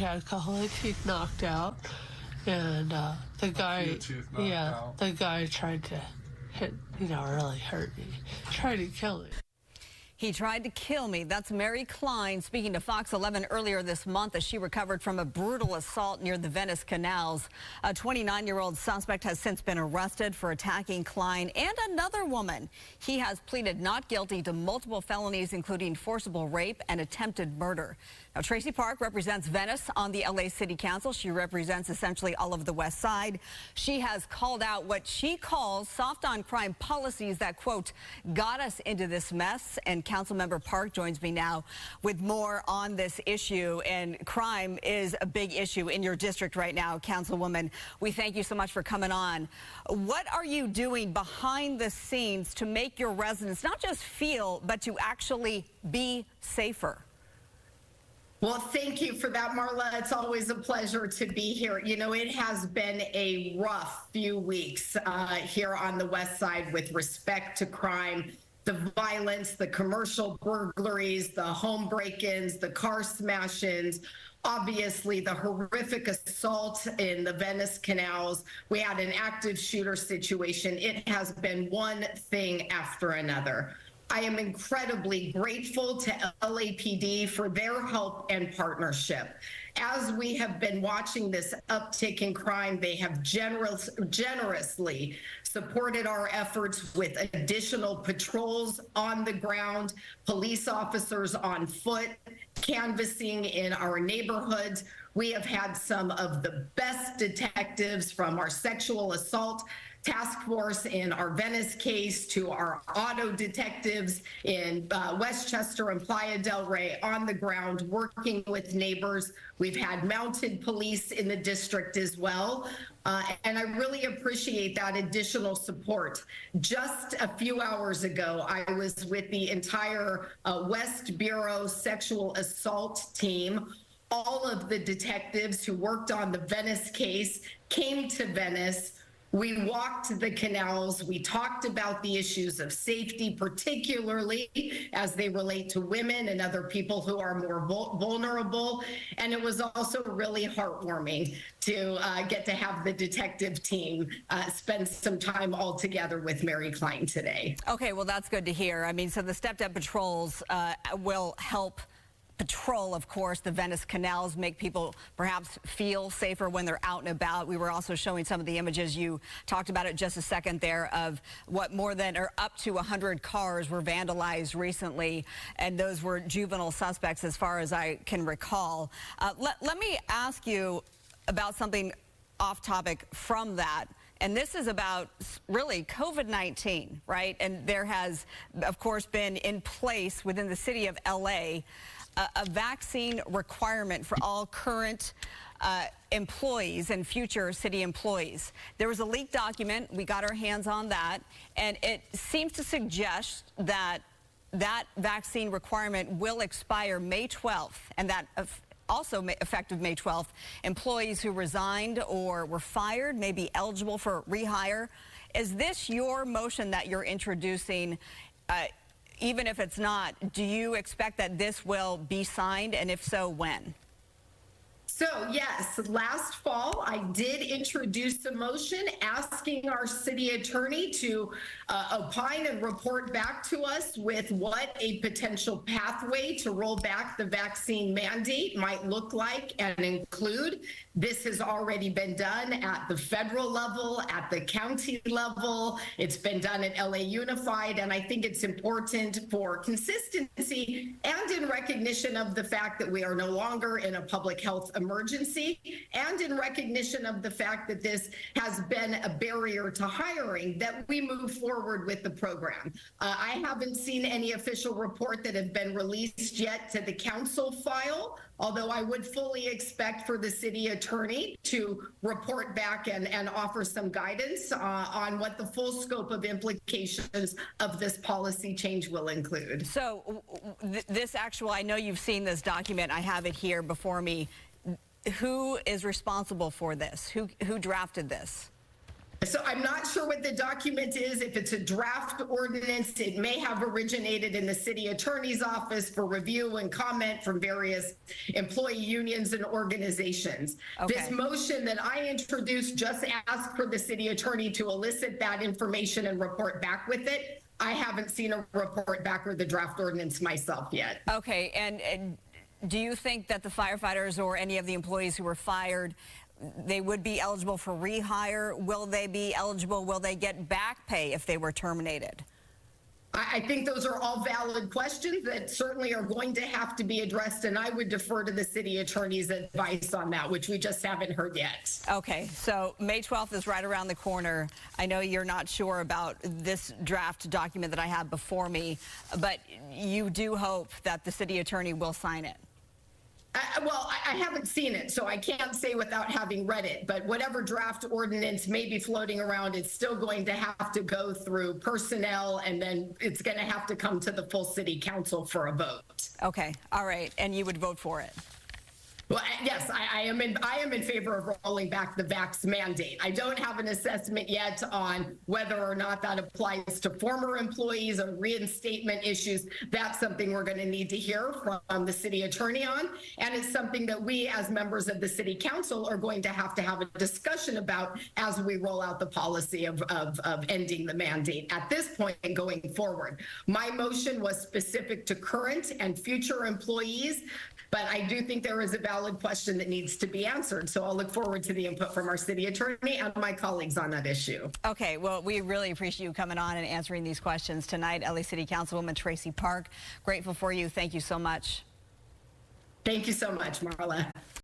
had a couple of teeth knocked out, and the guy, the guy tried to hit, really hurt me, tried to kill me. He tried to kill me. That's Mary Klein speaking to Fox 11 earlier this month as she recovered from a brutal assault near the Venice Canals. A 29-year-old suspect has since been arrested for attacking Klein and another woman. He has pleaded not guilty to multiple felonies, including forcible rape and attempted murder. Now, Traci Park represents Venice on the LA City Council. She represents essentially all of the West Side. She has called out what she calls soft on crime policies that, quote, got us into this mess. And Councilmember Park joins me now with more on this issue. And crime is a big issue in your district right now, Councilwoman. We thank you so much for coming on. What are you doing behind the scenes to make your residents not just feel, but to actually be safer? Well, thank you for that, Marla. It's always a pleasure to be here. It has been a rough few weeks here on the West Side with respect to crime, the violence, the commercial burglaries, the home break-ins, the car smash-ins, obviously the horrific assault in the Venice Canals. We had an active shooter situation. It has been one thing after another. I am incredibly grateful to LAPD for their help and partnership. As we have been watching this uptick in crime, they have generously supported our efforts with additional patrols on the ground, police officers on foot, canvassing in our neighborhoods. We have had some of the best detectives from our sexual assault task force in our Venice case to our auto detectives in Westchester and Playa del Rey on the ground working with neighbors. We've had mounted police in the district as well. And I really appreciate that additional support. Just a few hours ago, I was with the entire West Bureau sexual assault team. All of the detectives who worked on the Venice case came to Venice. We walked the canals. We talked about the issues of safety, particularly as they relate to women and other people who are more vulnerable. And it was also really heartwarming to get to have the detective team spend some time all together with Mary Klein today. Okay, well, that's good to hear. I mean, so the stepped-up patrols will help patrol, of course, the Venice Canals, make people perhaps feel safer when they're out and about. We were also showing some of the images. You talked about it just a second there of what more than or up to 100 cars were vandalized recently, and those were juvenile suspects as far as I can recall. Let me ask you about something off topic from that. And this is about really COVID-19, right? And there has, of course, been in place within the city of LA a vaccine requirement for all current employees and future city employees. There was a leaked document. We got our hands on that. And it seems to suggest that that vaccine requirement will expire May 12th, and that also effective May 12th, employees who resigned or were fired may be eligible for rehire. Is this your motion that you're introducing? Even if it's not, do you expect that this will be signed, and if so, when? So yes, last fall, I did introduce a motion asking our city attorney to opine and report back to us with what a potential pathway to roll back the vaccine mandate might look like and include. This has already been done at the federal level, at the county level. It's been done at LA Unified, and I think it's important for consistency and in recognition of the fact that we are no longer in a public health emergency, and in recognition of the fact that this has been a barrier to hiring, that we move forward with the program. I haven't seen any official report that have been released yet to the council file, although I would fully expect for the city attorney to report back and offer some guidance on what the full scope of implications of this policy change will include. So this actual, I know you've seen this document. I have it here before me. Who is responsible for this? Who drafted this? So I'm not sure what the document is. If it's a draft ordinance, it may have originated in the city attorney's office for review and comment from various employee unions and organizations. Okay. This motion that I introduced just asked for the city attorney to elicit that information and report back with it. I haven't seen a report back or the draft ordinance myself yet. Okay, and do you think that the firefighters or any of the employees who were fired, they would be eligible for rehire? Will they be eligible? Will they get back pay if they were terminated? I think those are all valid questions that certainly are going to have to be addressed, and I would defer to the city attorney's advice on that, which we just haven't heard yet. Okay, so May 12th is right around the corner. I know you're not sure about this draft document that I have before me, but you do hope that the city attorney will sign it. Well, I haven't seen it, so I can't say without having read it, but whatever draft ordinance may be floating around, it's still going to have to go through personnel, and then it's going to have to come to the full city council for a vote. Okay, all right, and you would vote for it? Well, yes, I am in favor of rolling back the vax mandate. I don't have an assessment yet on whether or not that applies to former employees or reinstatement issues. That's something we're going to need to hear from the city attorney on, and it's something that we as members of the city council are going to have a discussion about as we roll out the policy of ending the mandate at this point and going forward. My motion was specific to current and future employees, but I do think there is a valid question that needs to be answered. So I'll look forward to the input from our city attorney and my colleagues on that issue. Okay, well, we really appreciate you coming on and answering these questions tonight. LA City Councilwoman Traci Park, grateful for you. Thank you so much. Thank you so much, Marla.